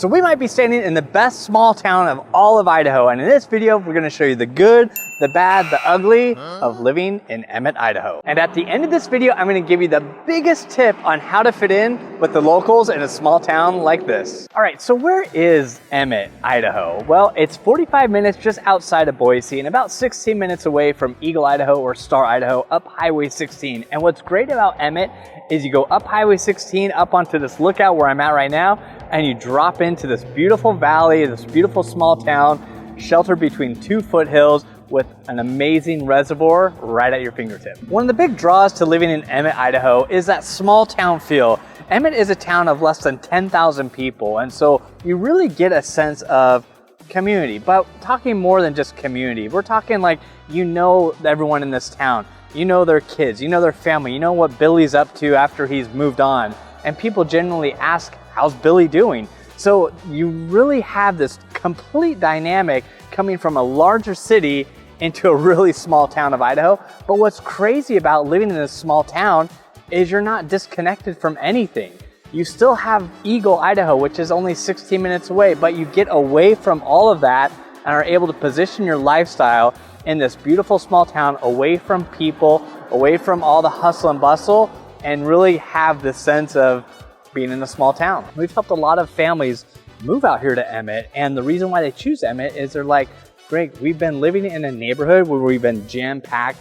So we might be standing in the best small town of all of Idaho, and in this video we're going to show you the good, the bad, the ugly of living in Emmett, Idaho. And at the end of this video I'm going to give you the biggest tip on how to fit in with the locals in a small town like this. Alright, so where is Emmett, Idaho? Well, it's 45 minutes just outside of Boise and about 16 minutes away from Eagle, Idaho or Star, Idaho, up Highway 16. And what's great about Emmett is you go up Highway 16 up onto this lookout where I'm at right now, and you drop into this beautiful valley, this beautiful small town, sheltered between two foothills with an amazing reservoir right at your fingertip. One of the big draws to living in Emmett, Idaho is that small town feel. Emmett is a town of less than 10,000 people, and so you really get a sense of community. But talking more than just community, we're talking like you know everyone in this town. You know their kids, you know their family, you know what Billy's up to after he's moved on. And people generally ask, how's Billy doing? So you really have this complete dynamic coming from a larger city into a really small town of Idaho. But what's crazy about living in a small town is you're not disconnected from anything. You still have Eagle, Idaho, which is only 16 minutes away, but you get away from all of that and are able to position your lifestyle in this beautiful small town, away from people, away from all the hustle and bustle, and really have this sense of being in a small town. We've helped a lot of families move out here to Emmett, and the reason why they choose Emmett is they're like, Greg, we've been living in a neighborhood where we've been jam-packed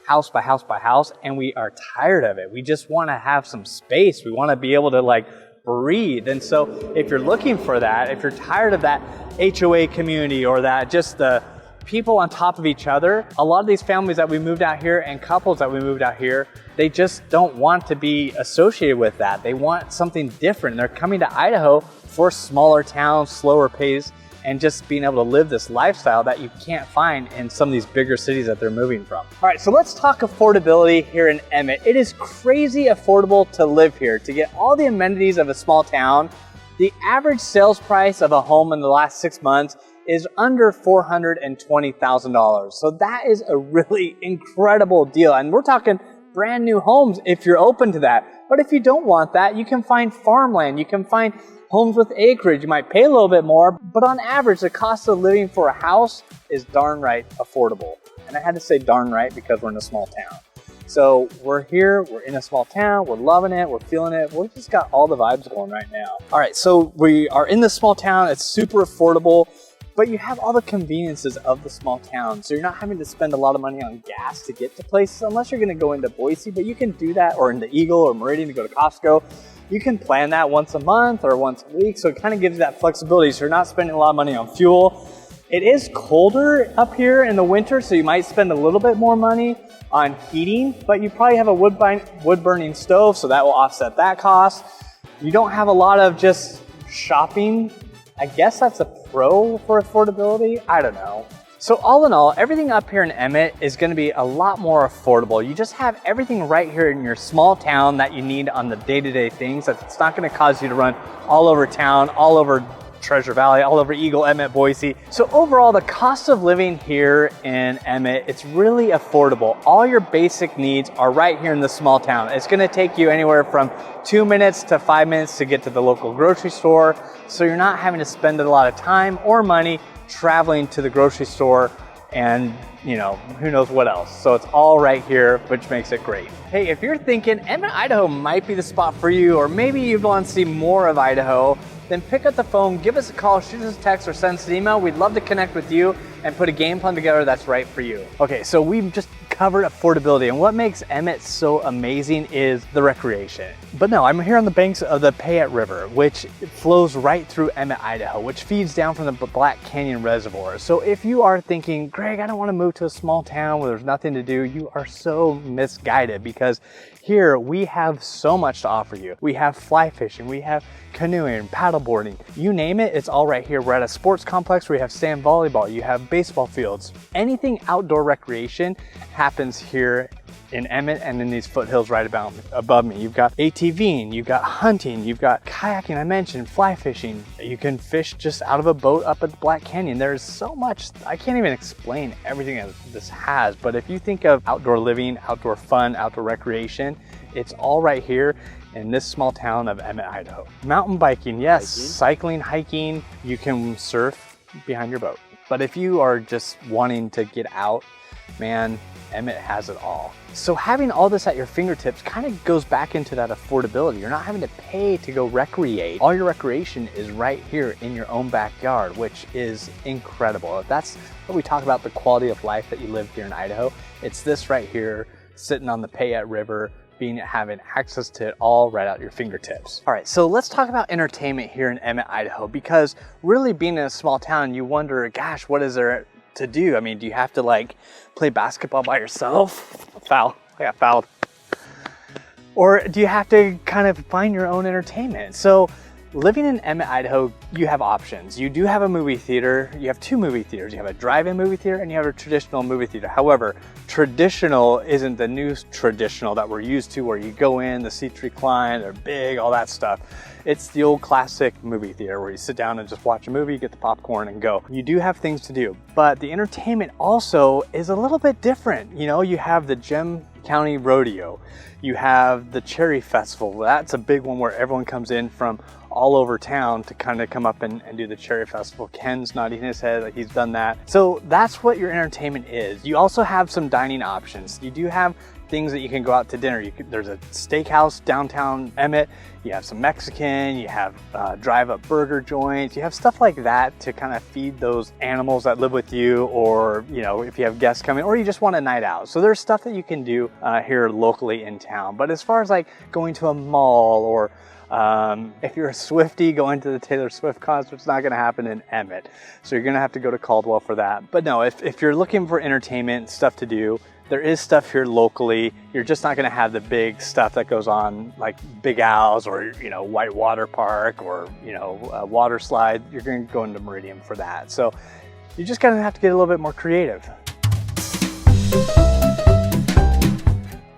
house by house by house, and we are tired of it. We just want to have some space. We want to be able to like breathe. And so if you're looking for that, if you're tired of that HOA community or that just the people on top of each other, a lot of these families that we moved out here and couples that we moved out here, they just don't want to be associated with that. They want something different. They're coming to Idaho for smaller towns, slower pace, and just being able to live this lifestyle that you can't find in some of these bigger cities that they're moving from. All right, so let's talk affordability here in Emmett. It is crazy affordable to live here. To get all the amenities of a small town, the average sales price of a home in the last 6 months is under $420,000. So that is a really incredible deal. And we're talking brand new homes if you're open to that. But if you don't want that, you can find farmland, you can find homes with acreage. You might pay a little bit more, but on average, the cost of living for a house is darn right affordable. And I had to say darn right because we're in a small town. So we're here, we're in a small town, we're loving it, we're feeling it. We've just got all the vibes going right now. All right, so we are in this small town. It's super affordable, but you have all the conveniences of the small town. So you're not having to spend a lot of money on gas to get to places unless you're gonna go into Boise, but you can do that, or into Eagle or Meridian to go to Costco. You can plan that once a month or once a week. So it kind of gives you that flexibility. So you're not spending a lot of money on fuel. It is colder up here in the winter, so you might spend a little bit more money on heating, but you probably have a wood burning stove, so that will offset that cost. You don't have a lot of just shopping. I guess that's a pro for affordability. I don't know. So all in all, everything up here in Emmett is going to be a lot more affordable. You just have everything right here in your small town that you need on the day-to-day things. It's not going to cause you to run all over town, all over Treasure Valley, all over Eagle, Emmett, Boise. So overall, the cost of living here in Emmett, it's really affordable. All your basic needs are right here in the small town. It's gonna take you anywhere from 2 minutes to 5 minutes to get to the local grocery store. So you're not having to spend a lot of time or money traveling to the grocery store and who knows what else. So it's all right here, which makes it great. Hey, if you're thinking Emmett, Idaho might be the spot for you, or maybe you want to see more of Idaho, then pick up the phone, give us a call, shoot us a text, or send us an email. We'd love to connect with you and put a game plan together that's right for you. Okay, so we've just covered affordability, and what makes Emmett so amazing is the recreation. But no, I'm here on the banks of the Payette River, which flows right through Emmett, Idaho, which feeds down from the Black Canyon Reservoir. So if you are thinking, Greg, I don't want to move to a small town where there's nothing to do, you are so misguided, because here we have so much to offer you. We have fly fishing, we have canoeing, paddleboarding, you name it, it's all right here. We're at a sports complex where you have sand volleyball, you have baseball fields. Anything outdoor recreation happens here in Emmett and in these foothills right above me. You've got ATVing, you've got hunting, you've got kayaking, I mentioned, fly fishing. You can fish just out of a boat up at the Black Canyon. There's so much, I can't even explain everything that this has, but if you think of outdoor living, outdoor fun, outdoor recreation, It's all right here in this small town of Emmett, Idaho. Mountain biking, yes. Cycling, hiking, you can surf behind your boat. But if you are just wanting to get out, man, Emmett has it all. So having all this at your fingertips kind of goes back into that affordability. You're not having to pay to go recreate. All your recreation is right here in your own backyard, which is incredible. If that's what we talk about, the quality of life that you live here in Idaho, it's this right here, sitting on the Payette River, having access to it all right at your fingertips. All right, so let's talk about entertainment here in Emmett, Idaho, because really being in a small town, you wonder, gosh, what is there to do? I mean, do you have to like play basketball by yourself? Foul, I got fouled. Or do you have to kind of find your own entertainment? So living in Emmett, Idaho, you have options. You do have a movie theater. You have two movie theaters. You have a drive-in movie theater and you have a traditional movie theater. However, traditional isn't the new traditional that we're used to, where you go in, the seats recline, they're big, all that stuff. It's the old classic movie theater where you sit down and just watch a movie, get the popcorn and go. You do have things to do, but the entertainment also is a little bit different. You know, you have the Gem County Rodeo. You have the Cherry Festival. That's a big one where everyone comes in from all over town to kind of come up and do the Cherry Festival. Ken's nodding his head like he's done that. So that's what your entertainment is. You also have some dining options. You do have things that you can go out to dinner. There's a steakhouse downtown Emmett. You have some Mexican, you have drive-up burger joints. You have stuff like that to kind of feed those animals that live with you, or you know, if you have guests coming, or you just want a night out. So there's stuff that you can do here locally in town. But as far as like going to a mall, or if you're a Swiftie, going to the Taylor Swift concert, it's not going to happen in Emmett. So you're going to have to go to Caldwell for that. But no, if you're looking for entertainment, stuff to do, there is stuff here locally. You're just not going to have the big stuff that goes on like Big Al's, or you know, White Water Park, or you know, water slide. You're going to go into Meridian for that. So you're just going to have to get a little bit more creative.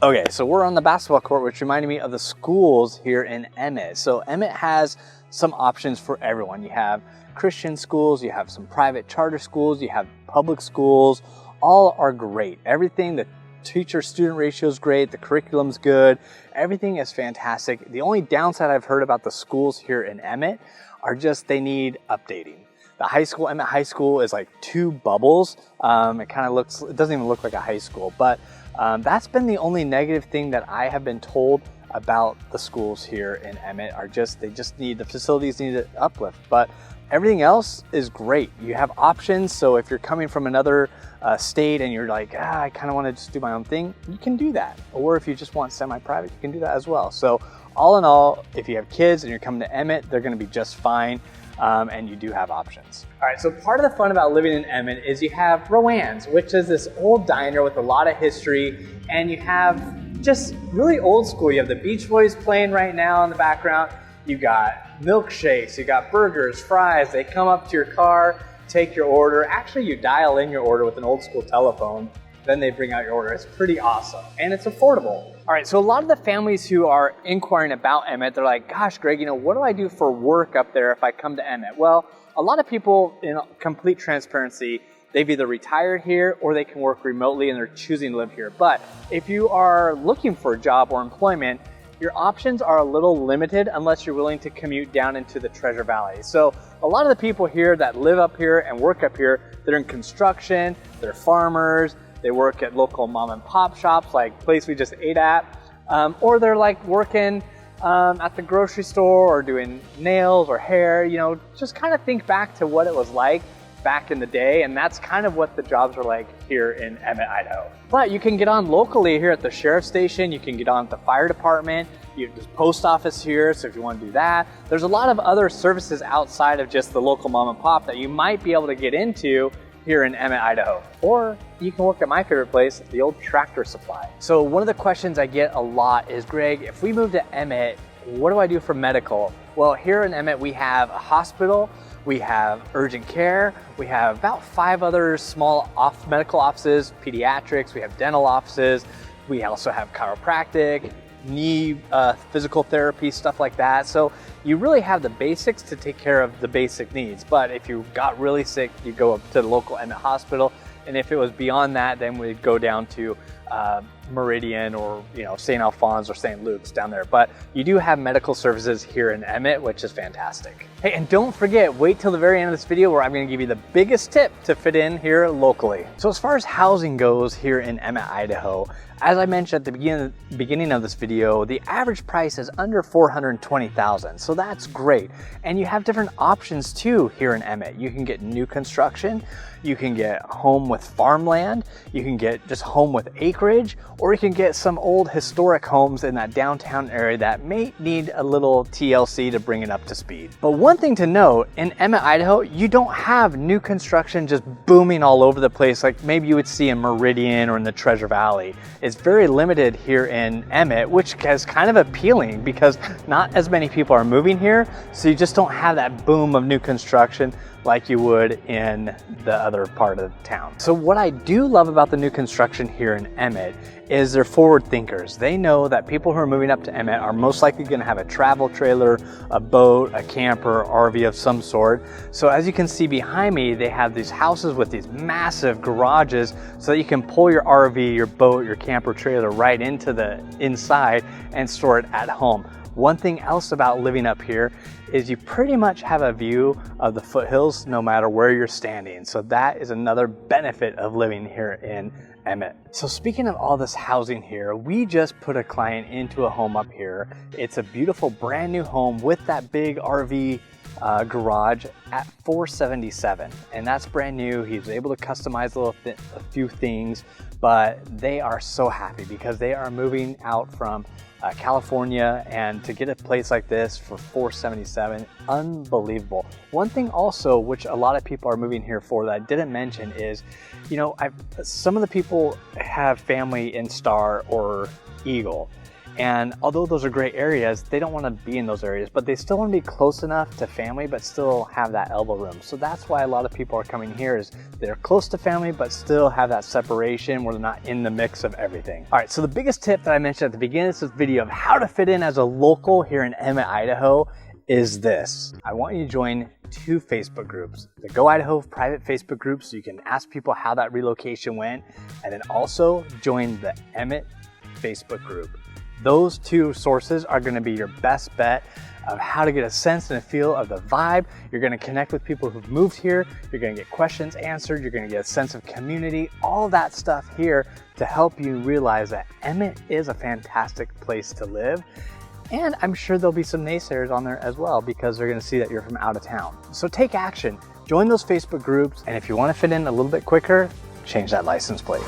Okay, so we're on the basketball court, which reminded me of the schools here in Emmett. So Emmett has some options for everyone. You have Christian schools, you have some private charter schools, you have public schools. All are great. Everything, the teacher-student ratio is great, the curriculum's good, everything is fantastic. The only downside I've heard about the schools here in Emmett are just they need updating. The high school, Emmett High School, is like two bubbles. It kind of looks, it doesn't even look like a high school, but that's been the only negative thing that I have been told about the schools here in Emmett, are just, they just need, the facilities need an uplift, but everything else is great. You have options, so if you're coming from another state and you're like, I kind of want to just do my own thing, you can do that. Or if you just want semi-private, you can do that as well. So all in all, if you have kids and you're coming to Emmett, they're going to be just fine. And you do have options. All right, so part of the fun about living in Emmett is you have Rowan's, which is this old diner with a lot of history, and you have just really old school. You have the Beach Boys playing right now in the background. You got milkshakes, you got burgers, fries. They come up to your car, take your order. Actually, you dial in your order with an old school telephone, then they bring out your order. It's pretty awesome, and it's affordable. All right, so a lot of the families who are inquiring about Emmett, they're like, gosh, Greg, you know, what do I do for work up there if I come to Emmett? Well, a lot of people, in complete transparency, they've either retired here or they can work remotely and they're choosing to live here. But if you are looking for a job or employment, your options are a little limited unless you're willing to commute down into the Treasure Valley. So a lot of the people here that live up here and work up here, they're in construction, they're farmers, they work at local mom and pop shops like the place we just ate at, or they're like working at the grocery store or doing nails or hair. You know, just kind of think back to what it was like back in the day, and that's kind of what the jobs are like here in Emmett, Idaho. But you can get on locally here at the sheriff's station, you can get on at the fire department, you have the post office here, so if you want to do that. There's a lot of other services outside of just the local mom and pop that you might be able to get into here in Emmett, Idaho. Or you can work at my favorite place, the old Tractor Supply. So one of the questions I get a lot is, Greg, if we move to Emmett, what do I do for medical? Well, here in Emmett, we have a hospital, we have urgent care, we have about 5 other small medical offices, pediatrics, we have dental offices, we also have chiropractic, knee physical therapy, stuff like that. So you really have the basics to take care of the basic needs. But if you got really sick, you go up to the local Emmett hospital. And if it was beyond that, then we'd go down to Meridian or St. Alphonse or St. Luke's down there, but you do have medical services here in Emmett, which is fantastic. Hey, and don't forget, wait till the very end of this video where I'm going to give you the biggest tip to fit in here locally. So as far as housing goes here in Emmett, Idaho, as I mentioned at the beginning of this video, the average price is under $420,000, so that's great. And you have different options too here in Emmett. You can get new construction, you can get home with farmland, you can get just home with acreage, or you can get some old historic homes in that downtown area that may need a little TLC to bring it up to speed. But one thing to note, in Emmett, Idaho, you don't have new construction just booming all over the place like maybe you would see in Meridian or in the Treasure Valley. It's very limited here in Emmett, which is kind of appealing because not as many people are moving here, so you just don't have that boom of new construction like you would in the other part of town. So what I do love about the new construction here in Emmett is they're forward thinkers. They know that people who are moving up to Emmett are most likely going to have a travel trailer, a boat, a camper, RV of some sort. So as you can see behind me, they have these houses with these massive garages so that you can pull your RV, your boat, your camper trailer right into the inside and store it at home. One thing else about living up here is you pretty much have a view of the foothills no matter where you're standing. So that is another benefit of living here in Emmett. So speaking of all this housing here, we just put a client into a home up here. It's a beautiful brand new home with that big RV garage at $477, and that's brand new. He was able to customize a few things, but they are so happy because they are moving out from California, and to get a place like this for $477, unbelievable. One thing also, which a lot of people are moving here for that I didn't mention is, some of the people have family in Star or Eagle. And although those are great areas, they don't want to be in those areas, but they still want to be close enough to family, but still have that elbow room. So that's why a lot of people are coming here, is they're close to family, but still have that separation where they're not in the mix of everything. All right, so the biggest tip that I mentioned at the beginning of this video of how to fit in as a local here in Emmet, Idaho is this. I want you to join 2 Facebook groups, the Go Idaho private Facebook group, so you can ask people how that relocation went, and then also join the Emmett Facebook group. Those 2 sources are going to be your best bet of how to get a sense and a feel of the vibe. You're going to connect with people who've moved here. You're going to get questions answered. You're going to get a sense of community, all that stuff here to help you realize that Emmett is a fantastic place to live. And I'm sure there'll be some naysayers on there as well because they're going to see that you're from out of town. So take action, join those Facebook groups, and if you want to fit in a little bit quicker, change that license plate.